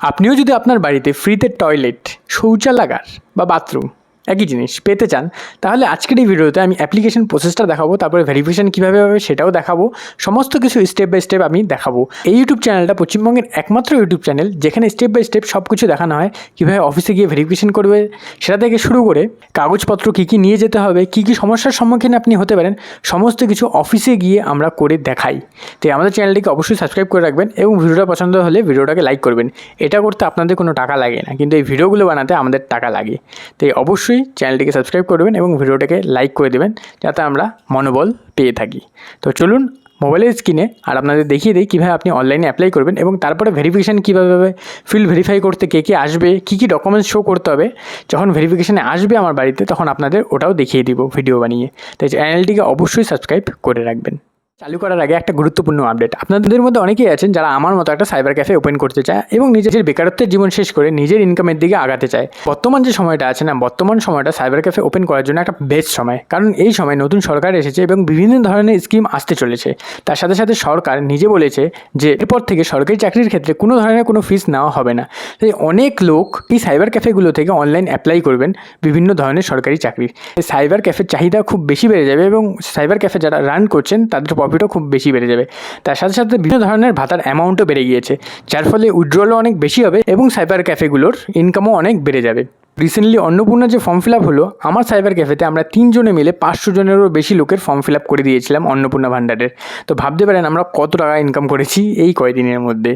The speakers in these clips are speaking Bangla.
আপনিও যদি আপনার বাড়িতে ফ্রিতে টয়লেট, শৌচালাগার বা বাথরুম একই জিনিস পেতে চান, তাহলে আজকের এই ভিডিওতে আমি অ্যাপ্লিকেশন প্রসেসটা দেখাবো, তারপরে ভেরিফিকেশন কীভাবে হবে সেটাও দেখাবো। সমস্ত কিছু স্টেপ বাই স্টেপ আমি দেখাবো। এই ইউটিউব চ্যানেলটা পশ্চিমবঙ্গের একমাত্র ইউটিউব চ্যানেল যেখানে স্টেপ বাই স্টেপ সব কিছু দেখানো হয়। কীভাবে অফিসে গিয়ে ভেরিফিকেশন করবে সেটা থেকে শুরু করে কাগজপত্র কী কী নিয়ে যেতে হবে, কী কী সমস্যার সম্মুখীন আপনি হতে পারেন, সমস্ত কিছু অফিসে গিয়ে আমরা করে দেখাই। তো আমাদের চ্যানেলটিকে অবশ্যই সাবস্ক্রাইব করে রাখবেন এবং ভিডিওটা পছন্দ হলে ভিডিওটাকে লাইক করবেন। এটা করতে আপনাদের কোনো টাকা লাগে না, কিন্তু এই ভিডিওগুলো বানাতে আমাদের টাকা লাগে। তাই অবশ্যই চ্যানেলটিকে সাবস্ক্রাইব করবেন এবং ভিডিওটাকে লাইক করে দেবেন, যাতে আমরা মনোবল পেয়ে থাকি। তো চলুন মোবাইলের স্ক্রিনে আর আপনাদের দেখিয়ে দিই কীভাবে আপনি অনলাইনে অ্যাপ্লাই করবেন এবং তারপরে ভেরিফিকেশান কীভাবে হবে, ফিল্ড ভেরিফাই করতে কে কে আসবে, কী কী ডকুমেন্টস শো করতে হবে। যখন ভেরিফিকেশানে আসবে আমার বাড়িতে, তখন আপনাদের ওটাও দেখিয়ে দিব ভিডিও বানিয়ে। তাই চ্যানেলটিকে অবশ্যই সাবস্ক্রাইব করে রাখবেন। চালু করার আগে একটা গুরুত্বপূর্ণ আপডেট। আপনাদের মধ্যে অনেকেই আছেন যারা আমার মতো একটা সাইবার ক্যাফে ওপেন করতে চায় এবং নিজের বেকারত্বের জীবন শেষ করে নিজের ইনকামের দিকে আগাতে চায়। বর্তমান যে সময়টা আছে না, বর্তমান সময়টা সাইবার ক্যাফে ওপেন করার জন্য একটা বেস্ট সময়। কারণ এই সময় নতুন সরকার এসেছে এবং বিভিন্ন ধরনের স্কিম আসতে চলেছে। তার সাথে সাথে সরকার নিজে বলেছে যে এরপর থেকে সরকারি চাকরির ক্ষেত্রে কোনো ধরনের কোনো ফিস নেওয়া হবে না। তাই অনেক লোক এই সাইবার ক্যাফেগুলো থেকে অনলাইন অ্যাপ্লাই করবেন বিভিন্ন ধরনের সরকারি চাকরির। সাইবার ক্যাফের চাহিদা খুব বেশি বেড়ে যাবে এবং সাইবার ক্যাফে যারা রান করছেন তাদের প্রফিটও খুব বেশি বেড়ে যাবে। তার সাথে সাথে বিভিন্ন ধরনের ভাতার অ্যামাউন্টও বেড়ে গিয়েছে, যার ফলে উইথড্রলও অনেক বেশি হবে এবং সাইবার ক্যাফেগুলোর ইনকামও অনেক বেড়ে যাবে। রিসেন্টলি অন্নপূর্ণা যে ফর্ম ফিল আপ হলো, আমার সাইবার ক্যাফেতে আমরা 3 জনে মিলে 500 জনেরও বেশি লোকের ফর্ম ফিল আপ করে দিয়েছিলাম অন্নপূর্ণা ভান্ডারের। তো ভাবতে পারেন আমরা কত টাকা ইনকাম করেছি এই কয়দিনের মধ্যে।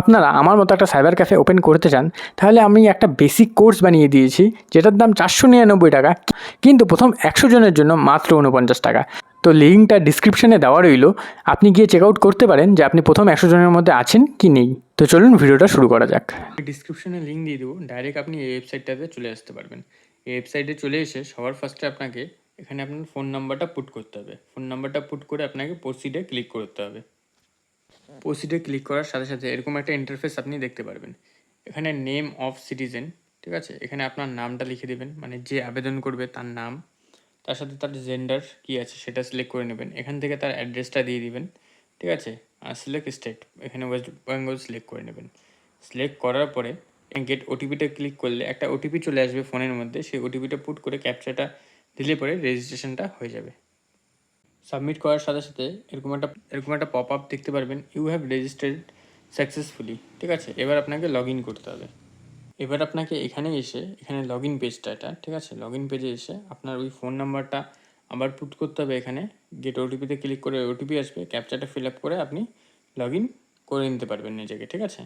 আপনারা আমার মতো একটা সাইবার ক্যাফে ওপেন করতে চান, তাহলে আমি একটা বেসিক কোর্স বানিয়ে দিয়েছি যেটার দাম 499 টাকা, কিন্তু প্রথম 100 জনের জন্য মাত্র 49 টাকা। তো লিঙ্কটা ডিসক্রিপশানে দেওয়া রইল, আপনি গিয়ে চেক আউট করতে পারেন যে আপনি প্রথম 100 জনের মধ্যে আছেন কি নেই। তো চলুন ভিডিওটা শুরু করা যাক। ডিসক্রিপশানে লিঙ্ক দিয়ে দেবো, ডাইরেক্ট আপনি এই ওয়েবসাইটটাতে চলে আসতে পারবেন। এই ওয়েবসাইটে চলে এসে সবার ফার্স্টে আপনাকে এখানে আপনার ফোন নাম্বারটা পুট করতে হবে। ফোন নাম্বারটা পুট করে আপনাকে প্রসিডে ক্লিক করতে হবে। প্রসিডে ক্লিক করার সাথে সাথে এরকম একটা ইন্টারফেস আপনি দেখতে পারবেন। এখানে নেম অফ সিটিজেন, ঠিক আছে, এখানে আপনার নামটা লিখে দেবেন, মানে যে আবেদন করবে তার নাম, তার সাথে তার জেন্ডার কী আছে সেটা সিলেক্ট করে নেবেন। এখান থেকে তার অ্যাড্রেসটা দিয়ে দিবেন, ঠিক আছে। আর সিলেক্ট স্টেট, এখানে ওয়েস্ট বেঙ্গল সিলেক্ট করে নেবেন। সিলেক্ট করার পরে গেট ওটিপিটা ক্লিক করলে একটা ওটিপি চলে আসবে ফোনের মধ্যে, সেই ওটিপিটা পুট করে ক্যাপচাটা দিলে পরে রেজিস্ট্রেশনটা হয়ে যাবে। সাবমিট করার সাথে সাথে এরকম একটা পপ আপ দেখতে পারবেন, ইউ হ্যাভ রেজিস্টার্ড সাকসেসফুলি, ঠিক আছে। এবার আপনাকে লগ ইন করতে হবে। এবার আপনাকে এখানে এসে এখানে লগ ইন পেজটা, এটা ঠিক আছে, লগ ইন পেজে এসে আপনার ওই ফোন নাম্বারটা আবার পুট করতে হবে। এখানে গেট ওটিপিতে ক্লিক করে ওটিপি আসবে, ক্যাপচাটা ফিল আপ করে আপনি লগ ইন করে নিতে পারবেন নিজেকে, ঠিক আছে।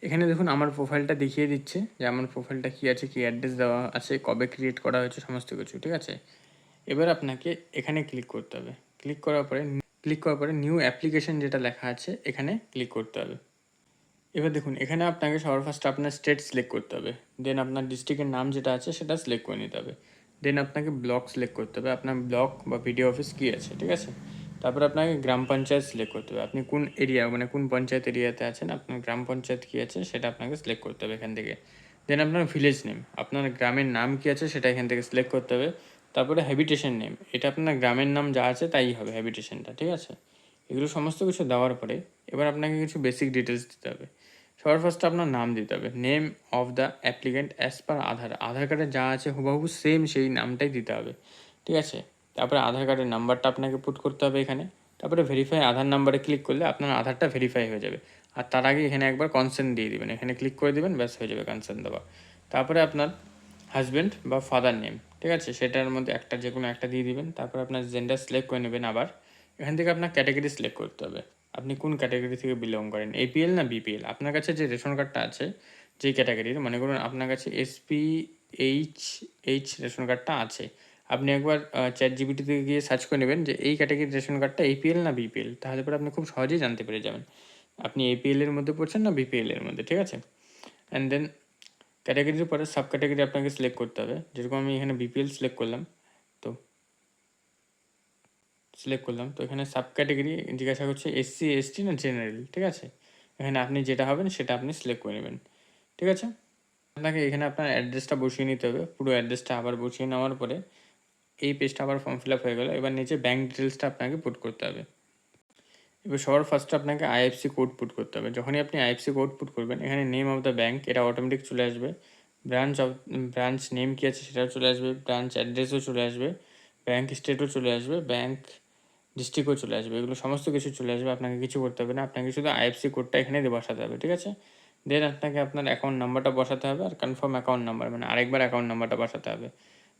এখানে দেখুন আমার প্রোফাইলটা দেখিয়ে দিচ্ছে যে আমার প্রোফাইলটা কী আছে, কী অ্যাড্রেস দেওয়া আছে, কবে ক্রিয়েট করা হয়েছে, সমস্ত কিছু, ঠিক আছে। এবার আপনাকে এখানে ক্লিক করতে হবে। ক্লিক করার পরে নিউ অ্যাপ্লিকেশন যেটা লেখা আছে এখানে ক্লিক করতে হবে। এবার দেখুন এখানে আপনাকে সবার ফার্স্ট আপনার স্টেট সিলেক্ট করতে হবে, দেন আপনার ডিস্ট্রিক্টের নাম যেটা আছে সেটা সিলেক্ট করে নিতে হবে, দেন আপনাকে ব্লক সিলেক্ট করতে হবে, আপনার ব্লক বা ভিডিও অফিস কী আছে, ঠিক আছে। তারপর আপনাকে গ্রাম পঞ্চায়েত সিলেক্ট করতে হবে, আপনি কোন এরিয়া মানে কোন পঞ্চায়েত এরিয়াতে আছেন, আপনার গ্রাম পঞ্চায়েত কী আছে সেটা আপনাকে সিলেক্ট করতে হবে এখান থেকে। দেন আপনার ভিলেজ নেম, আপনার গ্রামের নাম কী আছে সেটা এখান থেকে সিলেক্ট করতে হবে। তারপরে হ্যাবিটেশন নেম, এটা আপনার গ্রামের নাম যা আছে তাই হবে হ্যাবিটেশনটা, ঠিক আছে। এগুলো সমস্ত কিছু দেওয়ার পরে এবার আপনাকে কিছু বেসিক ডিটেলস দিতে হবে। সবার ফার্স্টে আপনার নাম দিতে হবে, name of the applicant as per Aadhaar কার্ডে যা আছে হুবহু সেম সেই নামটাই দিতে হবে, ঠিক আছে। তারপরে আধার কার্ডের নাম্বারটা আপনাকে পুট করতে হবে এখানে। তারপরে ভেরিফাই আধার নাম্বারে ক্লিক করলে আপনার আধারটা ভেরিফাই হয়ে যাবে। আর তার আগে এখানে একবার কনসেন্ট দিয়ে দেবেন, এখানে ক্লিক করে দেবেন, ব্যাস হয়ে যাবে কনসেন্ট দেওয়া। তারপরে আপনার হাজব্যান্ড বা ফাদার নেম, ঠিক আছে, সেটার মধ্যে একটা যে কোনো একটা দিয়ে দিবেন। তারপর আপনার জেন্ডার সিলেক্ট করে নেবেন। আবার এখান থেকে আপনার ক্যাটাগরি সিলেক্ট করতে হবে, আপনি কোন ক্যাটাগরি থেকে বিলং করেন, এপিএল না বিপিএল। আপনার কাছে যে রেশন কার্ডটা আছে যেই ক্যাটাগরির, মনে করুন আপনার কাছে SPHH রেশন কার্ডটা আছে, আপনি একবার ChatGPT থেকে গিয়ে সার্চ করে নেবেন যে এই ক্যাটাগরির রেশন কার্ডটা এপিএল না বিপিএল, তাহলে পরে আপনি খুব সহজেই জানতে পেরে যাবেন আপনি এপিএল এর মধ্যে পড়ছেন না বিপিএল এর মধ্যে, ঠিক আছে। অ্যান্ড দেন ক্যাটাগরির পরে সাব ক্যাটাগরি আপনাকে সিলেক্ট করতে হবে, যেরকম আমি এখানে বিপিএল সিলেক্ট করলাম, তো এখানে সাব ক্যাটাগরি জিজ্ঞাসা করছে SC ST না জেনারেল, ঠিক আছে। এখানে আপনি যেটা হবেন সেটা আপনি সিলেক্ট করে নেবেন, ঠিক আছে। আপনাকে এখানে আপনার অ্যাড্রেসটা বসিয়ে নিতে হবে, পুরো অ্যাড্রেসটা আবার বসিয়ে নেওয়ার পরে এই পেজটা আবার ফর্ম ফিল আপ হয়ে গেল। এবার নিচে ব্যাঙ্ক ডিটেলসটা আপনাকে পুট করতে হবে। এবার সবার ফার্স্টে আপনাকে আইএফসি কোড পুট করতে হবে। যখনই আপনি আইএফসি কোড পুট করবেন, এখানে নেম অফ দ্য ব্যাঙ্ক এটা অটোমেটিক চলে আসবে। ব্রাঞ্চ নেম কী আছে সেটাও চলে আসবে, ব্রাঞ্চ অ্যাড্রেসও চলে আসবে, ব্যাঙ্ক স্টেটও চলে আসবে, ব্যাঙ্ক ডিস্ট্রিক্টও চলে আসবে। এগুলো সমস্ত কিছু চলে আসবে, আপনাকে কিছু করতে হবে না, আপনাকে শুধু আইএফসি কোডটা এখানে দিয়ে বসাতে হবে, ঠিক আছে? দেন আপনাকে আপনার অ্যাকাউন্ট নাম্বারটা বসাতে হবে, আর কনফার্ম অ্যাকাউন্ট নাম্বার মানে আরেকবার অ্যাকাউন্ট নাম্বারটা বসাতে হবে।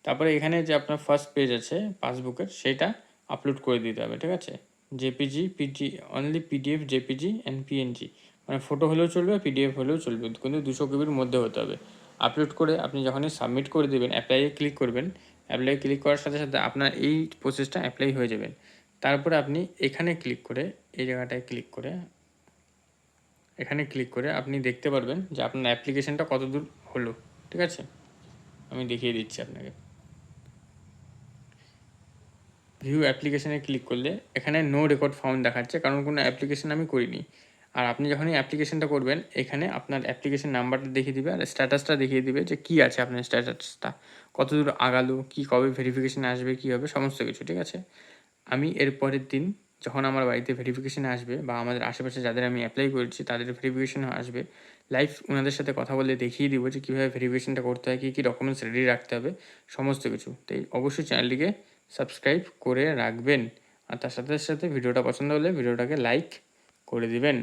তারপরে এখানে যে আপনার ফার্স্ট পেজ আছে পাসবুকের, সেটা আপলোড করে দিতে হবে, ঠিক আছে? JPG, only PDF, JPG and PNG, মানে ফটো হলেও চলবে, পিডিএফ হলেও চলবে, কিন্তু 200 কেবির মধ্যে হতে হবে। আপলোড করে আপনি যখনই সাবমিট করে দেবেন, অ্যাপ্লাইয়ে ক্লিক করবেন, অ্যাপ্লাই ক্লিক করার সাথে সাথে আপনার এই প্রসেসটা অ্যাপ্লাই হয়ে যাবেন। তারপরে আপনি এখানে ক্লিক করে, এই জায়গাটায় ক্লিক করে, এখানে ক্লিক করে আপনি দেখতে পারবেন যে আপনার অ্যাপ্লিকেশনটা কত দূর হলো, ঠিক আছে? আমি দেখিয়ে দিচ্ছি আপনাকে। ভিউ অ্যাপ্লিকেশানে ক্লিক করলে এখানে নো রেকর্ড ফাউন্ড দেখাচ্ছে, কারণ কোনো অ্যাপ্লিকেশান আমি করিনি। আর আপনি যখনই অ্যাপ্লিকেশানটা করবেন, এখানে আপনার অ্যাপ্লিকেশান নাম্বারটা দেখিয়ে দিবে আর স্ট্যাটাসটা দেখিয়ে দিবে যে কী আছে আপনার স্ট্যাটাসটা, কত দূর আগালো, কী কবে ভেরিফিকেশান আসবে, কী হবে, সমস্ত কিছু, ঠিক আছে? আমি এর পরের দিন যখন আমার বাড়িতে ভেরিফিকেশান আসবে বা আমাদের আশেপাশে যাদের আমি অ্যাপ্লাই করেছি তাদের ভেরিফিকেশান আসবে, লাইভ ওনাদের সাথে কথা বলে দেখিয়ে দিব যে কীভাবে ভেরিফিকেশানটা করতে হয়, কী কী ডকুমেন্টস রেডি রাখতে হবে, সমস্ত কিছু। তাই অবশ্যই চ্যানেলটিকে সাবস্ক্রাইব করে রাখবেন, আর তার সাথে সাথে ভিডিওটা পছন্দ হলে ভিডিওটাকে লাইক করে দিবেন।